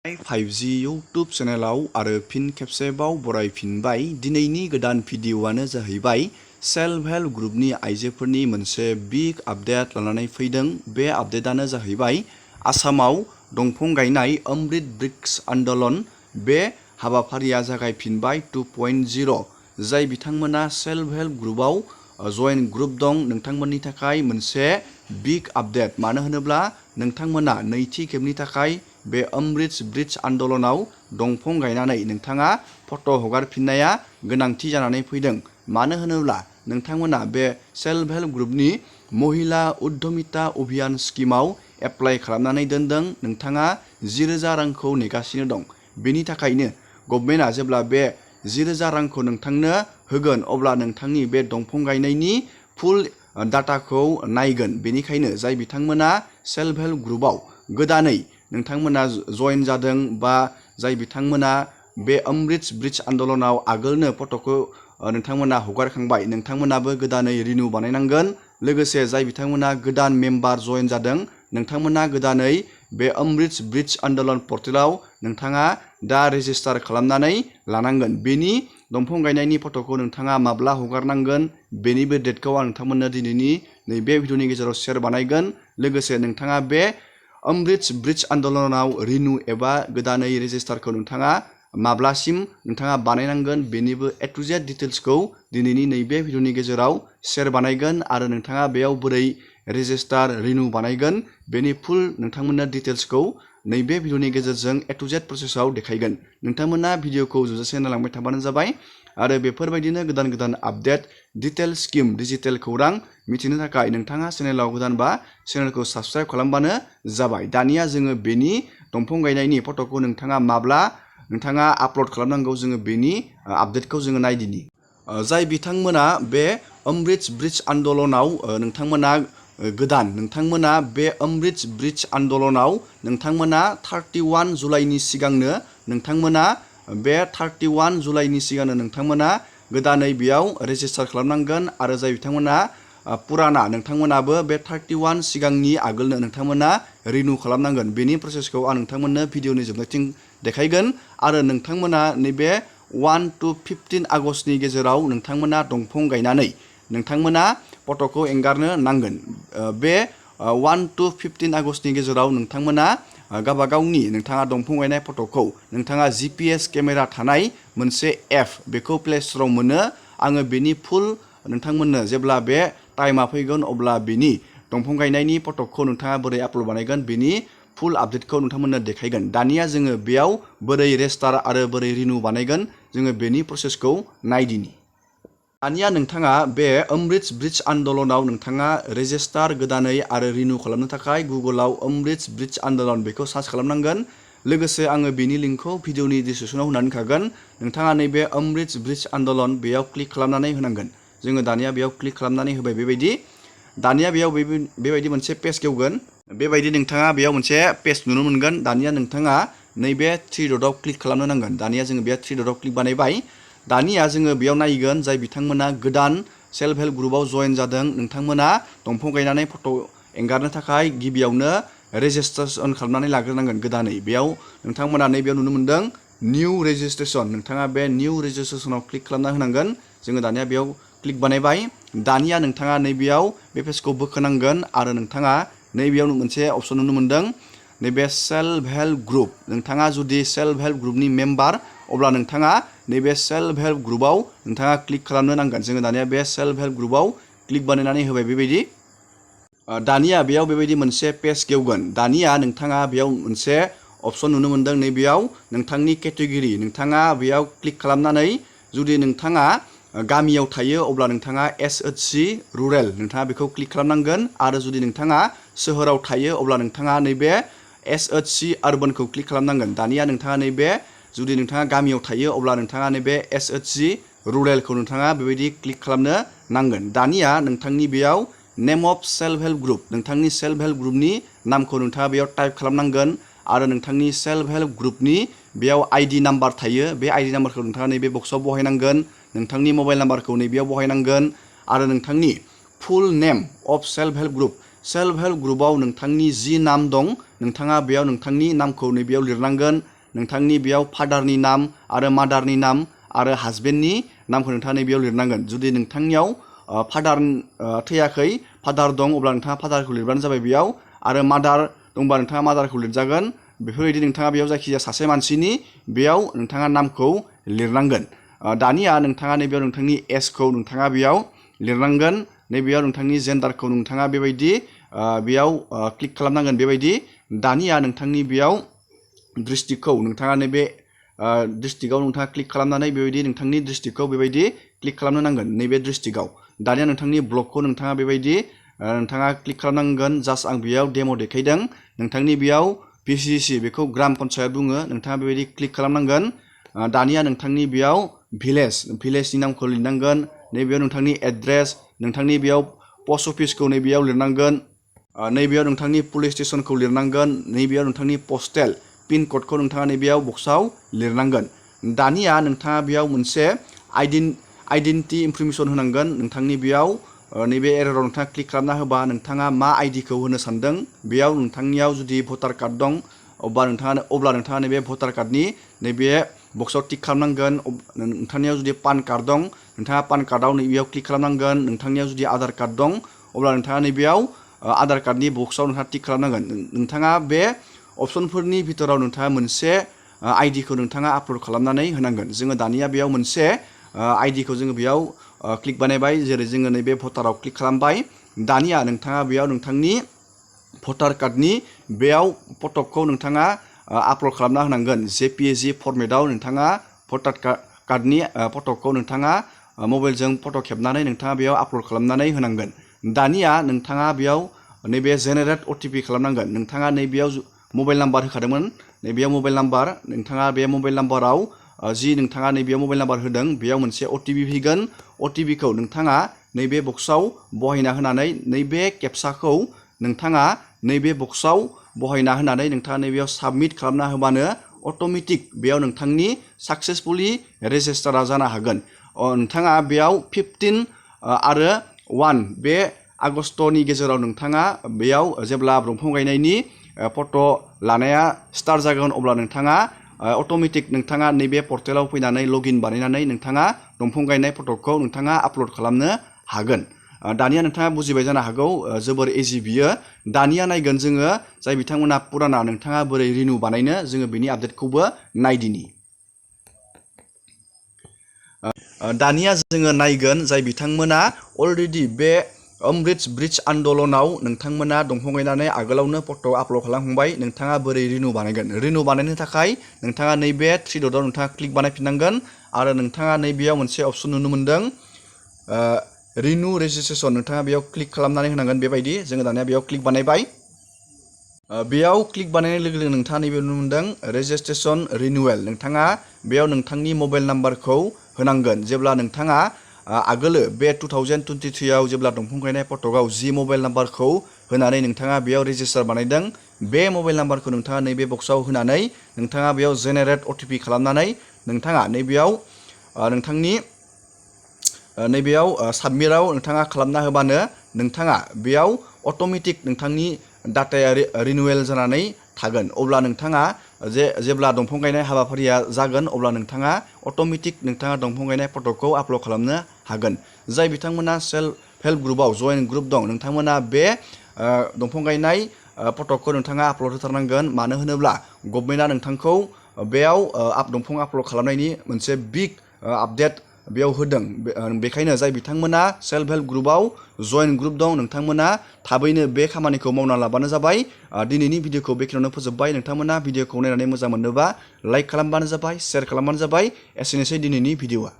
5G YouTube चेनेलाव आरो फिन खेबसेबाव बरायफिनबाय। दिनैनि गोदान भिडिअ'आनो जाहैबाय सेल्फ हेल्प ग्रुपनि आइजोफोरनि मोनसे बिग आपडेट लानानै फैदों। बे आपडेटआनो जाहैबाय आसामाव दंफां गायनाय अमृत बृक्ष आन्दलन। बे हाबाफारिया जागायफिनबाय 2.0 जाय बिथांमोना सेल्फ हेल्प ग्रुपआव जयेन ग्रुप दं नोंथांमोननि थाखाय मोनसे बिग आपडेट। मानो होनोब्ला नोंथांमोना नैथि खेबनि थाखाय बे अमृत बृक्ष आन्दलनाव दंफां गायनानै नोंथाङा फट' हगारफिननाया गोनांथि जानानै फैदों। मानो होनोब्ला नोंथांमोना बे सेल्फ हेल्प ग्रुपनि महिला उद्यमिता अभियान स्किमाव एप्लाइ खालामनानै दोनदों। नोंथाङा 10,000 रांखौ नेगासिनो दं। बेनि थाखायनो गभर्नमेन्टआ जेब्ला बे 10,000 रांखौ नोंथांनो होगोन अब्ला नोंथांनि बे दंफां गायनायनि फुल डाटाखौ नायगोन। बेनिखायनो जाय बिथांमोना सेल्फ हेल्प ग्रुपआव गोदानै नोंथांमोना जयेन जादों बा जाय बिथांमोना बे अमृत बृक्ष आन्दलनाव आगोलनो फट'खौ नोंथांमोना हगारखांबाय, नोंथांमोनाबो गोदानै रिनिउ बानायनांगोन। लोगोसे जाय बिथांमोना गोदान मेम्बार जयेन जादों नोंथांमोना गोदानै बे अमृत बृक्ष आन्दलन पर्टेलाव नोंथाङा दा रेजिस्टार खालामनानै लानांगोन। बेनि दंफां गायनायनि फट'खौ नोंथाङा माब्ला हगारनांगोन बेनिबो डेटखौ आं नोंथांमोननो दिनैनि नैबे भिडिअनि गेजेराव शेयार बानायगोन। लोगोसे नोंथाङा बे अमृत बृक्ष आन्दलनाव रिनिउ एबा गोदानै रेजिस्टारखौ नोंथाङा माब्लासिम नोंथाङा बानायनांगोन बेनिबो ए टु जेड डिटेल्सखौ दिनैनि नैबे भिडिअनि गेजेराव शेयार बानायगोन। आरो नोंथाङा बेयाव बोरै रेजिस्टार रिनिउ बानायगोन बेनि फुल नोंथांमोननो डिटेल्सखौ नैबे भिडिअनि गेजेरजों ए टु जेड प्रसेसआव देखायगोन। नोंथांमोना भिडिअखौ जोबजासे नायलांबाय थाबानो जाबाय। आरो बेफोरबायदिनो गोदान गोदान आपडेट डिटेल स्किम डिजिटेल खौरां मिथिनो थाखाय नोंथाङा चेनेलाव गोदानबा चेनेलखौ साबस्क्राइब खालामबानो जाबाय। दानिया जोङो बेनि दंफां गायनायनि फट'खौ नोंथाङा माब्ला आपल'ड खालामनांगौ जोङो बेनि आपडेटखौ जोङो नायदिनि। जाय बिथांमोना बे अमृत बृक्ष आन्दलनाव नोंथांमोना बे अमृत बृक्ष आन्दलनाव नोंथांमोना 31 जुलाइनि सिगांनो नोंथांमोना गोदानै बेयाव रेजिस्टार खालामनांगोन। आरो जाय बिथांमोना पुराना नोंथांमोनाबो बे 31 सिगांनि आगोलनो नोंथांमोना रिनिउ खालामनांगोन। बेनि प्रसेसखौ आं नोंथांमोननो भिडिअनि जोबनायथिं देखायगोन। आरो नोंथांमोना नैबे 1 to 15 आगस्टनि गेजेराव नोंथांमोना दंफां गायनानै नोंथांमोना फट'खौ एंगारनो नांगोन। बे 1 to 15 आगस्टनि गेजेराव नोंथांमोना गावबागावनि नोंथाङा दंफां गायनाय फट'खौ नोंथाङा GPS केमेरा थानाय मोनसे एप बेखौ प्ले स्ट'राव मोनो। आङो बेनि फुल नोंथांमोननो जेब्ला बे टाइमा फैगोन अब्ला बेनि दंफां गायनायनि फट'खौ नोंथाङा बोरै आपल'ड बानायगोन बेनि फुल आपडेटखौ नोंथांमोननो देखायगोन। दानिया जोङो बेयाव बोरै रेजिस्टार आरो बोरै रिनिउ बानायगोन जोङो बेनि प्रसेसखौ नायदिनि। दानिया नोंथाङा बे अमृत बृक्ष आन्दलनाव नोंथाङा रेजिस्टार गोदानै आरो रिनिउ खालामनो थाखाय गुगोलाव अमृत बृक्ष आन्दलन बेखौ सार्च खालामनांगोन। लोगोसे आङो बेनि लिंकखौ भिडिअनि डिसक्रिपसनाव होनानै होखागोन। नोंथाङा नैबे अमृत बृक्ष आन्दलन बेयाव क्लिक खालामनानै होनांगोन। जोङो दानिया बेयाव क्लिक खालामनानै होबाय। दानिया बेयाव बेबायदि मोनसे पेज गेवगोन। बेबायदि नोंथाङा बेयाव मोनसे पेज नुनो मोनगोन। दानिया नोंथाङा नैबे 3 डटआव क्लिक खालामनो नांगोन। दानिया जोङो बे 3 डटआव क्लिक बानायबाय। दानिया जोङो बेयाव नायगोन जाय बिथांमोना गोदान सेल्फ हेल्प ग्रुपआव जयेन जादों नोंथांमोना दंफां गायनानै फट' एंगारनो थाखाय गिबियावनो रेजिस्ट्रेसन खालामनानै लाग्रोनांगोन गोदानै। बेयाव नोंथांमोना नैबेयाव नुनो मोनदों निउ रेजिस्ट्रेसन। नोंथाङा बे निउ रेजिस्ट्रेसनाव क्लिक खालामना होनांगोन। जोङो दानिया बेयाव क्लिक बानायबाय। दानिया नोंथाङा नैबेयाव बे पेजखौ बोखोनांगोन आरो नोंथाङा नैबेयाव मोनसे अपसन नुनो मोनदों नैबे सेल्फ हेल्प ग्रुप। नोंथाङा जुदि सेल्फ हेल्प ग्रुपनि मेम्बार अब्ला नोंथाङा नैबे सेल्फ हेल्प ग्रुपआव नोंथाङा क्लिक खालामनो नांगोन। जोङो दानिया बे सेल्फ हेल्प ग्रुपआव क्लिक बानायनानै होबाय। दानिया बेयाव बेबायदि मोनसे पेज गेवगोन। दानिया नोंथाङा बेयाव मोनसे अपसन नुनो मोनदों नैबेयाव नोंथांनि केटेगरि। नोंथाङा बेयाव क्लिक खालामनानै जुदि नोंथाङा गामियाव थायो अब्ला नोंथाङा SHC रुरेल नोंथाङा बेखौ क्लिक खालामनांगोन। आरो जुदि नोंथाङा सोहोराव थायो अब्ला नोंथाङा नैबे SHC आर्बानखौ क्लिक खालामनांगोन। दानिया नोंथाङा जुदि नोंथाङा गामियाव थायो अब्ला नोंथाङा नैबे SHC रुरेलखौ नोंथाङा बेबायदि क्लिक खालामनो नांगोन। दानिया नोंथांनि बेयाव नेम अफ सेल्फ हेल्प ग्रुप नोंथांनि सेल्फ हेल्प ग्रुपनि नामखौ नोंथाङा बेयाव टाइप खालामनांगोन। आरो नोंथांनि सेल्फ हेल्प ग्रुपनि बेयाव ID नाम्बार थायो। बे ID नाम्बारखौ नोंथाङा नैबे बक्सआव बहायनांगोन। नोंथांनि मबाइल नाम्बारखौ नैबेयाव बहायनांगोन। आरो नोंथांनि फुल नेम अफ सेल्फ हेल्प ग्रुपआव नोंथांनि जि नाम दं नोंथाङा बेयाव नोंथांनि नामखौ नैबेयाव लिरनांगोन। नोंथांनि बेयाव फादारनि नाम आरो मादारनि नाम आरो हासबेन्डनि नामखौ नोंथाङा नैबेयाव लिरनांगोन। जुदि नोंथांनियाव फादार थैयाखै, फादार दं, अब्ला नोंथाङा फादारखौ लिरबानो जाबाय बेयाव, आरो मादार दंबा नोंथाङा मादारखौ लिरजागोन। बेफोरबायदि नोंथाङा बेयाव जायखिजाया सासे मानसिनि बेयाव नोंथाङा नामखौ लिरनांगोन। दानिया नोंथाङा नैबेयाव नोंथांनि एजखौ नोंथाङा बेयाव लिरनांगोन। नैबेयाव नोंथांनि जेन्डारखौ नोंथाङा बेबायदि बेयाव क्लिक खालामनांगोन बेबायदि। दानिया नोंथांनि बेयाव डिस्ट्रिक्टखौ नोंथाङा नैबे डिस्ट्रिक्टआव नोंथाङा क्लिक खालामनानै बेबायदि नोंथांनि डिस्ट्रिक्टखौ बेबायदि क्लिक खालामनो नांगोन नैबे डिस्ट्रिक्टआव। दानिया नोंथांनि ब्लकखौ नोंथाङा बेबायदि नोंथाङा क्लिक खालामनांगोन। जास्ट आं बेयाव डेम' देखायदों। नोंथांनि बेयाव PCC बेखौ ग्राम पन्सायत बुङो, नोंथाङा बेबायदि क्लिक खालामनांगोन। दानिया नोंथांनि बेयाव भिलेजनि नामखौ लिरनांगोन। नैबेयाव नोंथांनि एड्रेस, नोंथांनि बेयाव पस्ट अफिसखौ नैबेयाव लिरनांगोन। नैबेयाव नोंथांनि पुलिस स्टेसनखौ लिरनांगोन। नैबेयाव नोंथांनि पस्टेल पिन क'डखौ नोंथाङा नैबेयाव बक्सआव लिरनांगोन। दानिया नोंथाङा बेयाव मोनसे आइडेन्टिटि इनफरमेसन होनांगोन। नोंथांनि बेयाव नैबे एरराव नोंथाङा क्लिक खालामना होबा नोंथाङा मा आइडिखौ होनो सानदों, बेयाव नोंथांनियाव जुदि भटार कार्ड दं अब्ला नोंथाङा नैबे भटार कार्डनि नैबे बक्सआव टिक खालामनांगोन। नोंथांनियाव जुदि पान कार्ड दं, नोंथाङा पान कार्डआव नैबेयाव क्लिक खालामनांगोन। नोंथांनियाव जुदि आधार कार्ड दं अब्ला नोंथाङा नैबेयाव आधार कार्डनि बक्सआव नोंथाङा टिक खालामनांगोन। नोंथाङा बे अपसनफोरनि भितराव नोंथाङा मोनसे आइडिखौ नोंथाङा आपल'ड खालामनानै होनांगोन। जोङो दानिया बेयाव मोनसे आइडिखौ जोङो बेयाव क्लिक बानायबाय, जेरै जोङो नैबे भटाराव क्लिक खालामबाय। दानिया नोंथाङा बेयाव नोंथांनि भटार कार्डनि बेयाव फटकखौ नोंथाङा आपल'ड खालामना होनांगोन। JPG फर्मेटआव नोंथाङा भटार कार्डनि फटकखौ नोंथाङा मबाइलजों फट' खेबनानै नोंथाङा बेयाव आपल'ड खालामनानै होनांगोन। दानिया नोंथाङा बेयाव नैबे जेनेरेट OTP खालामनांगोन। नोंथाङा नैबेयाव मबाइल नाम्बार होखादोंमोन, नैबेयाव मबाइल नाम्बार, नोंथाङा बे मबाइल नाम्बाराव जि नोंथाङा नैबेयाव मबाइल नाम्बार होदों बेयाव मोनसे OTP फैगोन। OTPखौ नोंथाङा नैबे बक्सआव बहायना होनानै नैबे केपसाखौ नोंथाङा नैबे बक्सआव बहायना होनानै नोंथाङा नैबेयाव साबमिट खालामना होबानो अट'मेटिक बेयाव नोंथांनि साक्सेसफुलि रेजिस्टारा जानो हागोन। नोंथाङा बेयाव 15 आरो 1 बे आगस्टनि गेजेराव नोंथाङा बेयाव जेब्ला दंफां गायनायनि फट' लानाया स्टार्ट जागोन अब्ला नोंथाङा अट'मेटिक नोंथाङा नैबे पर्टेलाव फैनानै लगइन बानायनानै नोंथाङा दंफां गायनाय फट'खौ नोंथाङा आपल'ड खालामनो हागोन। दानिया नोंथाङा बुजिबाय जानो हागौ, जोबोर इजि बियो। दानिया नायगोन जोङो जाय बिथांमोना पुराना नोंथाङा बोरै रिनिउ बानायनो, जोङो बिनि आपडेटखौबो नायदिनि। दानिया जोङो नायगोन जाय बिथांमोना अलरेडि बे अमृत ब्रिज आन्दलनाव नोंथांमोना दंफां गायनानै आगोलावनो फट' आपल'ड खालामखांबाय, नोंथाङा बोरै रिनिउ बानायगोन। रिनिउ बानायनो थाखाय नोंथाङा नैबे 3 डटआव नोंथाङा क्लिक बानायफिननांगोन आरो नोंथाङा नैबेयाव मोनसे अप्सन नुनो मोन्दों रिनिउ रेजिस्ट्रेसन, नोंथाङा बेयाव क्लिक खालामनानै होनांगोन। बेबायदि जोङो दानिया बेयाव क्लिक बानायबाय। बेयाव क्लिक बानायनाय लोगो लोगो नोंथाङा नैबे नुनो मोन्दों रेजिस्ट्रेसन रिनिउवेल। नोंथाङा बेयाव नोंथांनि मबाइल नाम्बारखौ होनांगोन। जेब्ला नोंथाङा आगोलो बे 2023आव जेब्ला दंफां गायनाय फटकआव जि मबाइल नाम्बारखौ होनानै नोंथाङा बेयाव रेजिस्टार बानायदों, बे मबाइल नाम्बारखौ नोंथाङा नैबे बक्सआव होनानै नोंथाङा बेयाव जेनेरेट OTP खालामनानै नोंथाङा नैबेयाव नोंथांनि नैबेयाव साबमिटआव नोंथाङा खालामना होबानो नोंथाङा बेयाव अट'मेटिक नोंथांनि डाटाया रिनिउवेल जानानै थागोन। अब्ला नोंथाङा जेब्ला दंफां गायनाय हाबाफारिया जागोन अब्ला नोंथाङा अट'मेटिक नोंथाङा दंफां गायनाय फट'खौ आपल'ड खालामनो हागोन। जाय बिथांमोना सेल्फ हेल्प ग्रुपआव जइन ग्रुप दं, नोंथांमोना बे दंफां गायनाय फट'खौ नोंथाङा आपल'ड होथारनांगोन। मानो होनोब्ला गभर्नमेन्टआ नोंथांखौ बेयाव दंफां आपल'ड खालामनायनि मोनसे बिग आपडेट बेयाव होदों। बेखायनो जाय बिथांमोना सेल्फ हेल्प ग्रुपआव जइन ग्रुप दं, नोंथांमोना थाबैनो बे खामानिखौ मावना लाबानो जाबाय। दिनैनि भिडिअखौ बेखिनियावनो फोजोबबाय। नोंथांमोना भिडिअखौ नायनानै मोजां मोनोबा लाइक खालामबानो जाबाय, शेयार खालामबानो जाबाय। एसेनोसै दिनैनि भिडिअआ।